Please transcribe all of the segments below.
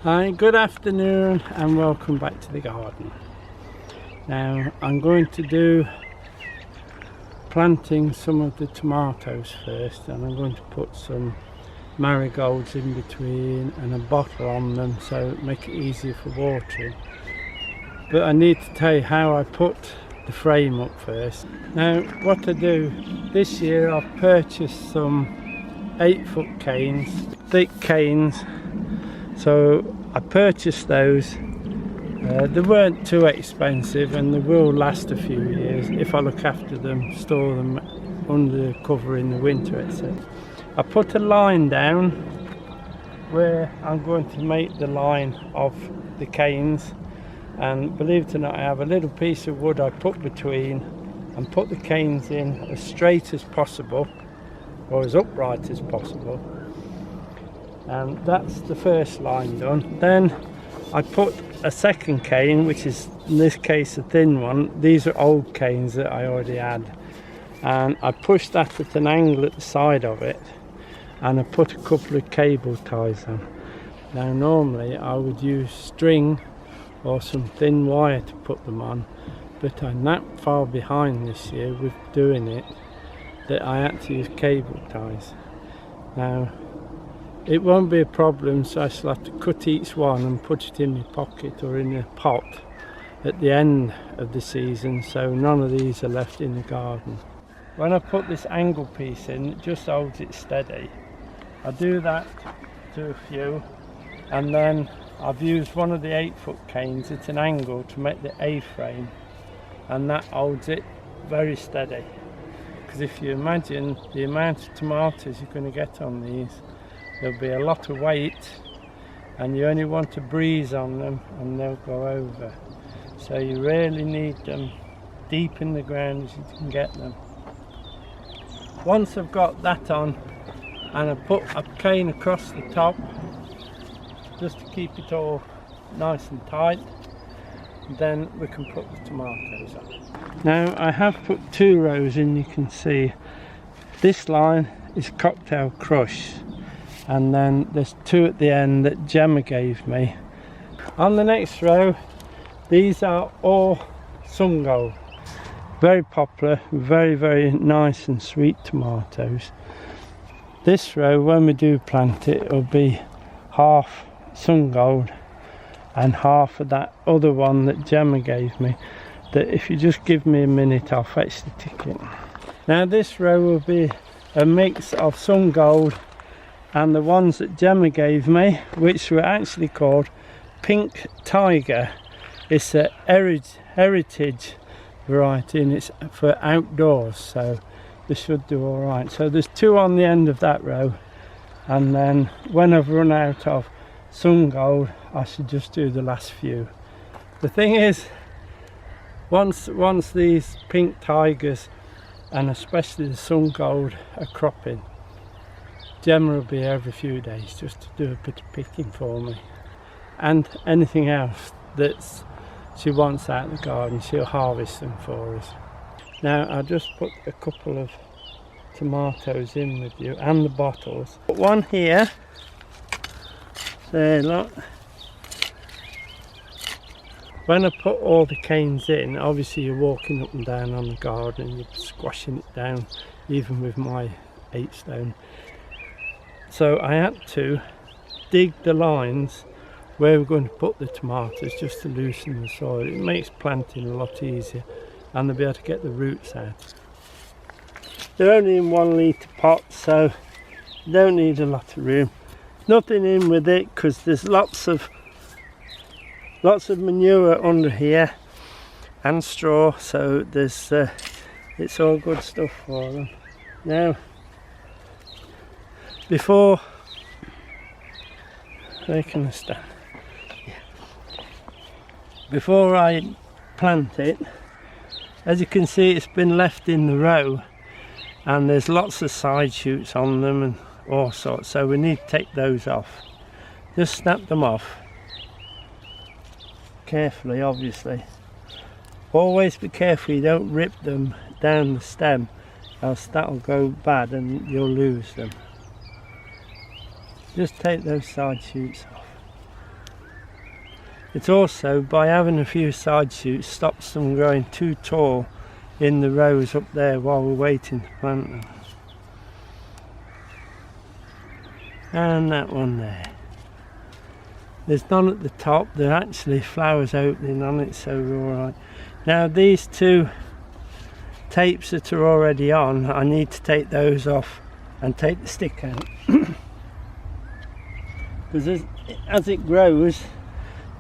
Hi, good afternoon and welcome back to the garden. Now I'm going to do planting some of the tomatoes first, and I'm going to put some marigolds in between and a bottle on them so it make it easier for watering. But I need to tell you how I put the frame up first. Now what I do this year, I've purchased some 8-foot canes, thick canes. So I purchased those. They weren't too expensive and they will last a few years if I look after them, store them under cover in the winter, etc. I put a line down where I'm going to make the line of the canes, and believe it or not, I have a little piece of wood I put between and put the canes in as straight as possible or as upright as possible. And that's the first line done. Then I put a second cane, which is in this case a thin one. These are old canes that I already had, and I pushed that at an angle at the side of it, and I put a couple of cable ties on. Now normally I would use string or some thin wire to put them on, but I'm that far behind this year with doing it that I had to use cable ties. Now it won't be a problem, so I shall have to cut each one and put it in my pocket or in a pot at the end of the season, so none of these are left in the garden. When I put this angle piece in, it just holds it steady. I do that to a few, and then I've used one of the 8-foot canes at an angle to make the A-frame, and that holds it very steady. Because if you imagine the amount of tomatoes you're going to get on these, there'll be a lot of weight, and you only want a breeze on them and they'll go over. So you really need them deep in the ground as you can get them. Once I've got that on, and I put a cane across the top just to keep it all nice and tight, then we can put the tomatoes on. Now I have put 2 rows in. You can see this line is cocktail crush, and then there's 2 at the end that Gemma gave me. On the next row, these are all sungold, very popular, very nice and sweet tomatoes. This row, when we do plant it, will be half sungold and half of that other one that Gemma gave me, that if you just give me a minute I'll fetch the ticket. Now this row will be a mix of sungold and the ones that Gemma gave me, which were actually called Pink Tiger. It's a heritage variety and it's for outdoors, so this should do all right. So there's 2 on the end of that row, and then when I've run out of sungold I should just do the last few. The thing is, once these Pink Tigers and especially the sungold are cropping, Gemma will be here every few days just to do a bit of picking for me, and anything else that she wants out of the garden she'll harvest them for us. Now I'll just put a couple of tomatoes in with you and the bottles. Put one here, there, look. When I put all the canes in, obviously you're walking up and down on the garden, you're squashing it down even with my 8-stone. So I had to dig the lines where we're going to put the tomatoes just to loosen the soil. It makes planting a lot easier, and they'll be able to get the roots out. They're only in 1 litre pots, so you don't need a lot of room. Nothing in with it because there's lots of manure under here and straw, so there's it's all good stuff for them. Now before they can stand. Before I plant it, as you can see, it's been left in the row and there's lots of side shoots on them and all sorts, so we need to take those off. Just snap them off carefully, obviously. Always be careful you don't rip them down the stem, else that'll go bad and you'll lose them. Just take those side shoots off. It also, by having a few side shoots, stops them growing too tall in the rows up there while we're waiting to plant them. And that one there. There's none at the top, there are actually flowers opening on it, so we're alright. Now these two tapes that are already on, I need to take those off and take the stick out. Because as it grows,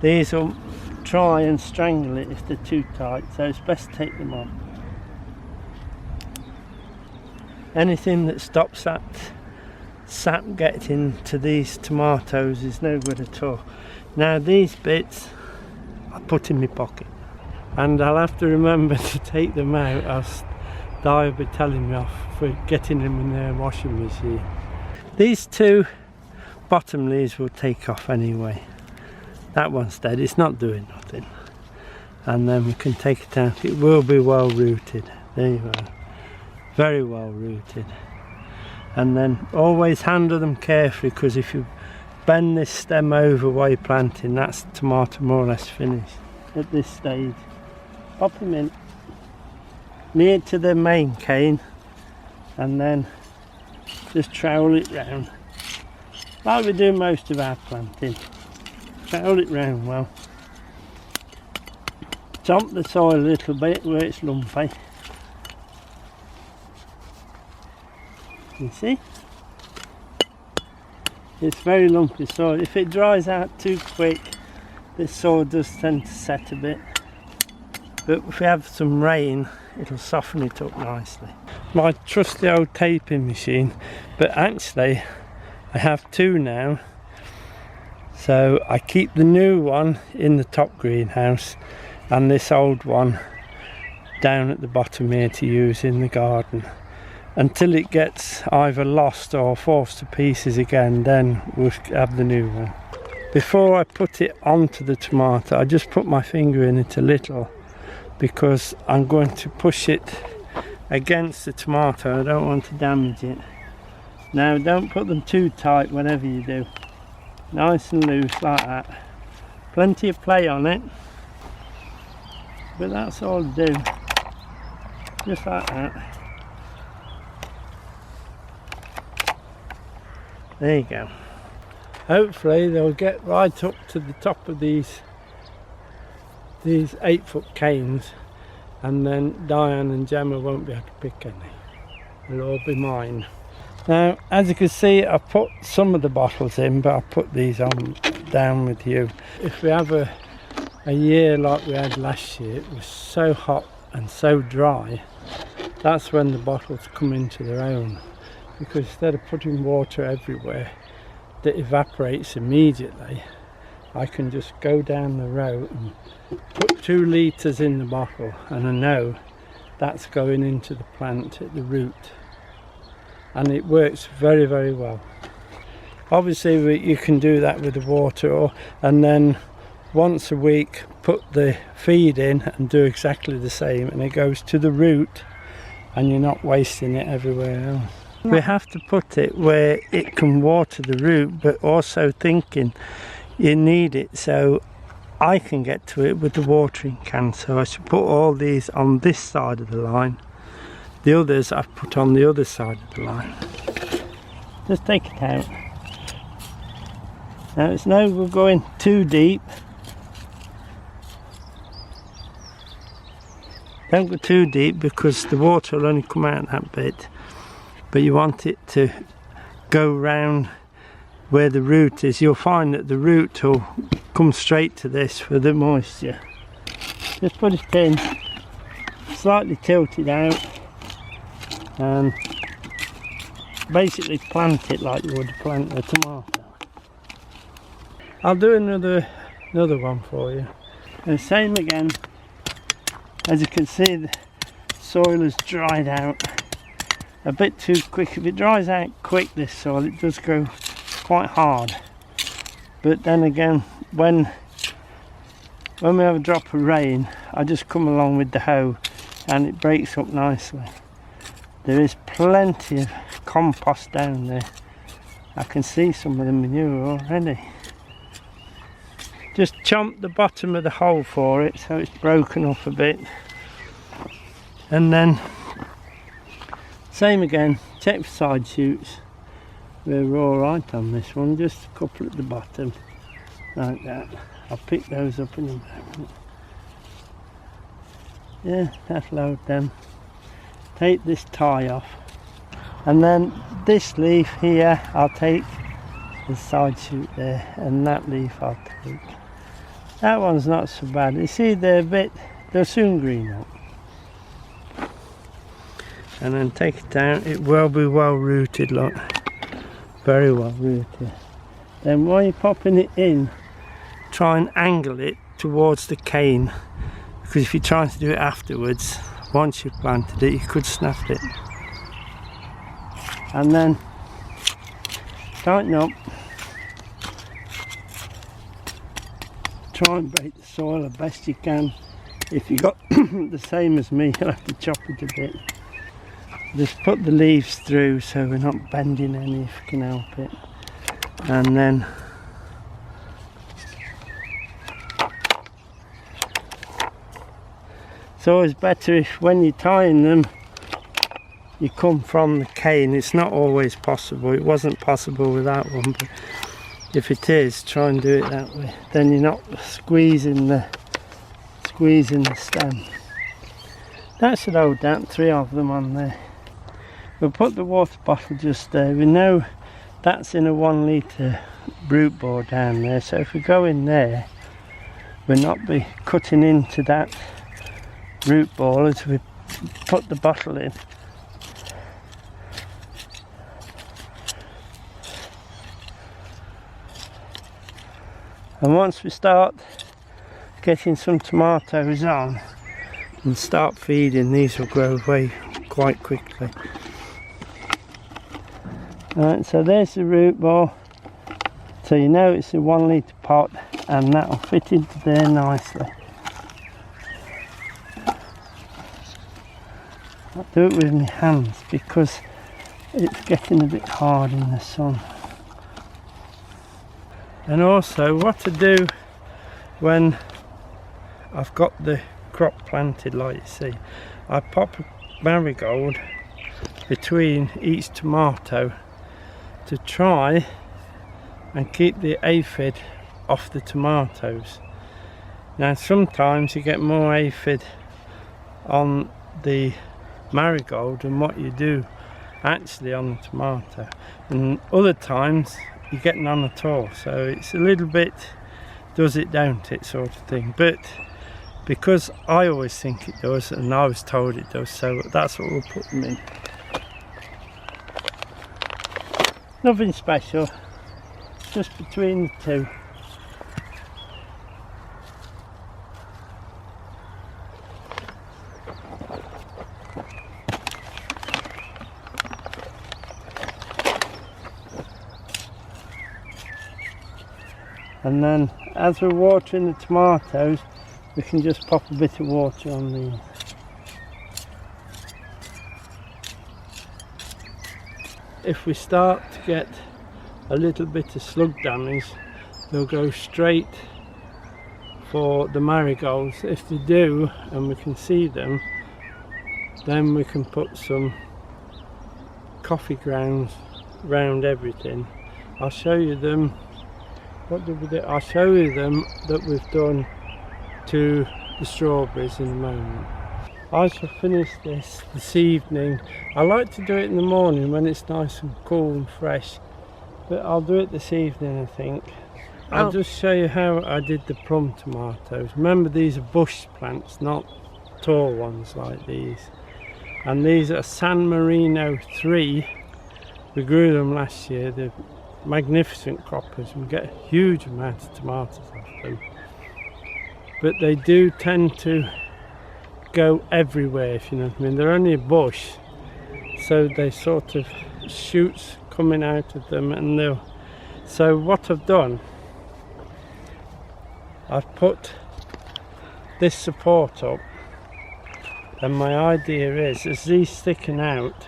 these will try and strangle it if they're too tight, so it's best to take them off. Anything that stops that sap getting to these tomatoes is no good at all. Now these bits I put in my pocket, and I'll have to remember to take them out, else Di will be telling me off for getting them in their washing machine. These two bottom leaves will take off anyway. That one's dead, it's not doing nothing. And then we can take it out. It will be well rooted. There you are. Very well rooted. And then always handle them carefully, because if you bend this stem over while you're planting, that's the tomato more or less finished at this stage. Pop them in near to the main cane, and then just trowel it round like we do most of our planting. Trowel it round well. Dump the soil a little bit where it's lumpy. You see? It's very lumpy soil. If it dries out too quick, this soil does tend to set a bit. But if we have some rain, it'll soften it up nicely. My trusty old taping machine, but actually I have two now. So I keep the new one in the top greenhouse and this old one down at the bottom here to use in the garden. Until it gets either lost or forced to pieces again, then we'll have the new one. Before I put it onto the tomato, I just put my finger in it a little, because I'm going to push it against the tomato. I don't want to damage it. Now don't put them too tight whatever you do. Nice and loose like that. Plenty of play on it, but that's all to do. Just like that. There you go. Hopefully they'll get right up to the top of these 8-foot canes, and then Diane and Gemma won't be able to pick any. They'll all be mine. Now, as you can see, I put some of the bottles in, but I put these on down with you. If we have a year like we had last year, it was so hot and so dry, that's when the bottles come into their own. Because instead of putting water everywhere that evaporates immediately, I can just go down the row and put 2 litres in the bottle, and I know that's going into the plant at the root, and it works very, very well. Obviously you can do that with the water, and then once a week put the feed in and do exactly the same, and it goes to the root and you're not wasting it everywhere else. We have to put it where it can water the root, but also thinking you need it so I can get to it with the watering can. So I should put all these on this side of the line. The others I've put on the other side of the line. Just take it out. Now it's no good going too deep. Don't go too deep because the water will only come out that bit. But you want it to go round where the root is. You'll find that the root will come straight to this for the moisture. Just put it in, slightly tilt it out, and basically plant it like you would plant a tomato. I'll do another one for you. And same again. As you can see, the soil has dried out a bit too quick. If it dries out quick, this soil, it does go quite hard. But then again, when we have a drop of rain, I just come along with the hoe and it breaks up nicely. There is plenty of compost down there. I can see some of the manure already. just chomp the bottom of the hole for it so it's broken up a bit, and then same again, check for side shoots. We're alright on this one, just a couple at the bottom like that. I'll pick those up in a moment. Yeah, that'll load them. Take this tie off, and then this leaf here I'll take the side shoot there, and that leaf I'll take. That one's not so bad. You see they'll soon green up. And then take it down. It will be well rooted, look, very well rooted. Then while you're popping it in, try and angle it towards the cane, because if you're trying to do it afterwards, once you've planted it, you could snap it. And then tighten up. Try and bake the soil the best you can. If you got the same as me, you'll have to chop it a bit. Just put the leaves through so we're not bending any if you can help it. And then it's always better if when you're tying them you come from the cane. It's not always possible. It wasn't possible with that one, but if it is, try and do it that way. Then you're not squeezing the stem. That should hold that, 3 of them on there. We'll put the water bottle just there. We know that's in a 1 litre root bore down there, so if we go in there, we'll not be cutting into that root ball as we put the bottle in. And once we start getting some tomatoes on and start feeding, these will grow away quite quickly. Right, so there's the root ball, so you know it's a 1 litre pot, and that'll fit into there nicely. I'll do it with my hands because it's getting a bit hard in the sun. And also what to do when I've got the crop planted, like you see, I pop a marigold between each tomato to try and keep the aphid off the tomatoes. Now sometimes you get more aphid on the marigold than what you do actually on the tomato, and other times you're getting none at all, so it's a little bit does it don't it sort of thing, but because I always think it does and I was told it does, so that's what we'll put them in. Nothing special, just between the two. And then as we're watering the tomatoes, we can just pop a bit of water on these. If we start to get a little bit of slug damage, they'll go straight for the marigolds. If they do, and we can see them, then we can put some coffee grounds around everything. I'll show you them. What did we do? I'll show you them that we've done to the strawberries in a moment. I shall finish this evening. I like to do it in the morning when it's nice and cool and fresh, but I'll do it this evening, I think. I'll just show you how I did the plum tomatoes. Remember, these are bush plants, not tall ones like these. And these are San Marino 3. We grew them last year. They're magnificent croppers. We get a huge amount of tomatoes off them. But they do tend to go everywhere, if you know what I mean. They're only a bush, so they sort of shoots coming out of them, and they'll. So what I've done, I've put this support up, and my idea is as these thicken out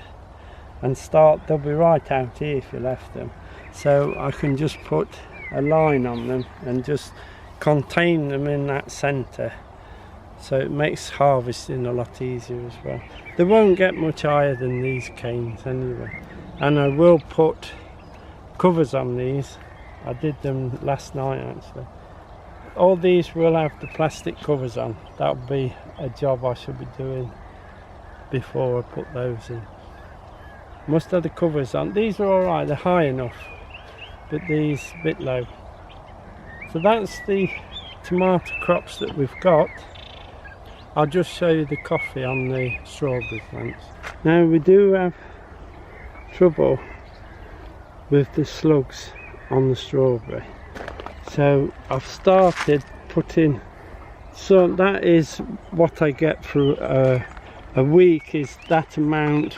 and start, they'll be right out here if you left them, so I can just put a line on them and just contain them in that centre, so it makes harvesting a lot easier as well. They won't get much higher than these canes anyway, and I will put covers on these. I did them last night actually. All these will have the plastic covers on. That'll be a job I should be doing before I put those in. Must have the covers on. These are alright, they're high enough, but these a bit low. So that's the tomato crops that we've got. I'll just show you the coffee on the strawberry plants. Now we do have trouble with the slugs on the strawberry, so I've started putting some. That is what I get for a week, is that amount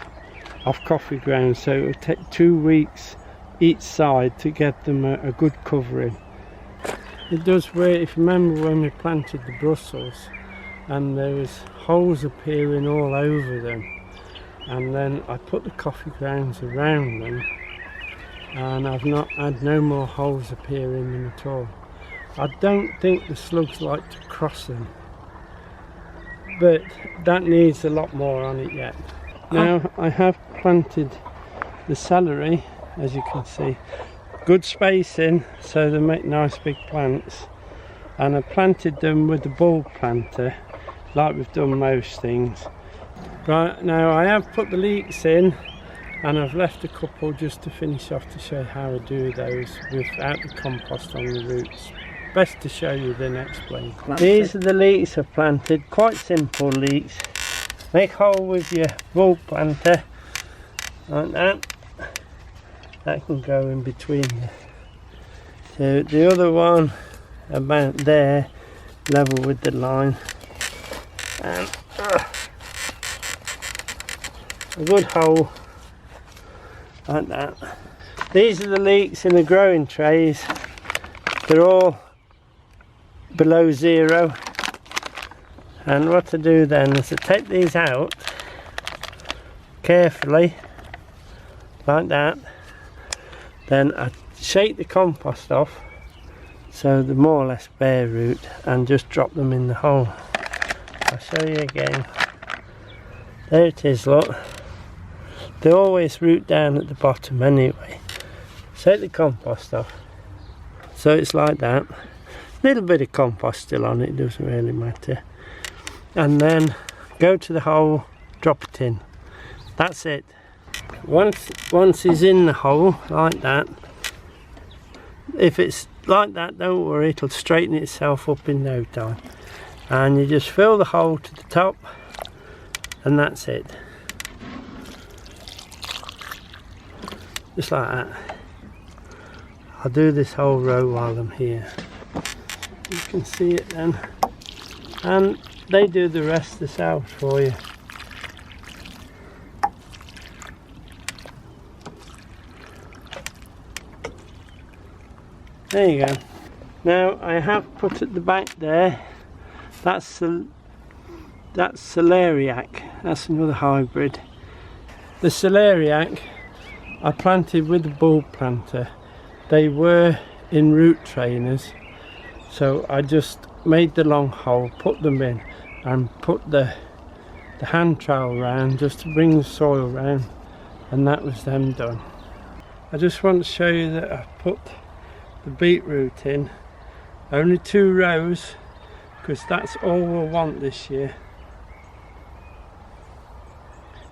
of coffee grounds, so it will take 2 weeks each side to get them a good covering. It does work. If you remember when we planted the Brussels and there was holes appearing all over them, and then I put the coffee grounds around them, and I've not had no more holes appear in them at all. I don't think the slugs like to cross them, but that needs a lot more on it yet. Now I have planted the celery, as you can see, good spacing so they make nice big plants, and I planted them with the bulb planter like we've done most things. Right, now I have put the leeks in, and I've left a couple just to finish off to show how I do those without the compost on the roots. Best to show you than explain. These are the leeks I've planted, quite simple leeks. Make a hole with your bulb planter like that. That can go in between. So the other one about there, level with the line, and a good hole like that. These are the leeks in the growing trays. They're all below 0, and what I do then is I take these out carefully like that, then I shake the compost off so they're more or less bare root, and just drop them in the hole. I'll show you again. There it is, look. They always root down at the bottom anyway. Take the compost off, so it's like that. Little bit of compost still on it, doesn't really matter. And then go to the hole, drop it in. That's it. Once it's in the hole like that, if it's like that, don't worry, it'll straighten itself up in no time. And you just fill the hole to the top, and that's it. Just like that. I'll do this whole row while I'm here. You can see it then, and they do the rest themselves for you. There you go. Now I have put at the back there, that's celeriac. That's another hybrid. The celeriac I planted with the bulb planter. They were in root trainers, so I just made the long hole, put them in, and put the hand trowel round just to bring the soil round, and that was them done. I just want to show you that I've put the beetroot in, only 2 rows, because that's all we'll want this year.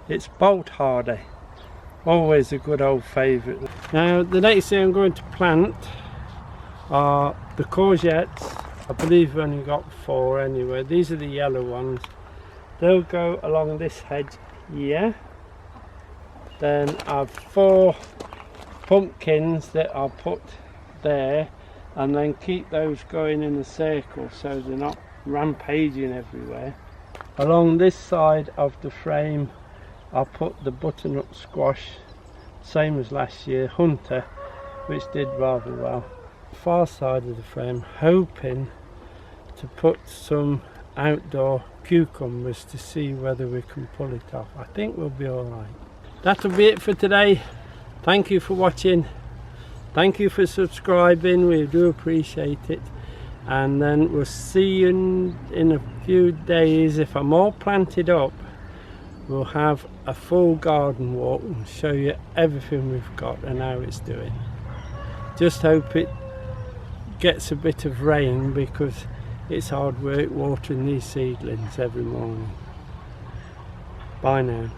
It's bolt hardy, always a good old favourite. Now the next thing I'm going to plant are the courgettes. I believe we've only got 4 anyway. These are the yellow ones. They'll go along this hedge here. Then I've 4 pumpkins that I'll put there, and then keep those going in a circle so they're not rampaging everywhere. Along this side of the frame I'll put the butternut squash, same as last year, Hunter, which did rather well. Far side of the frame, hoping to put some outdoor cucumbers to see whether we can pull it off. I think we'll be alright. That'll be it for today. Thank you for watching. Thank you for subscribing, we do appreciate it. and then we'll see you in a few days. If I'm all planted up, we'll have a full garden walk and show you everything we've got and how it's doing. Just hope it gets a bit of rain, because it's hard work watering these seedlings every morning. Bye now.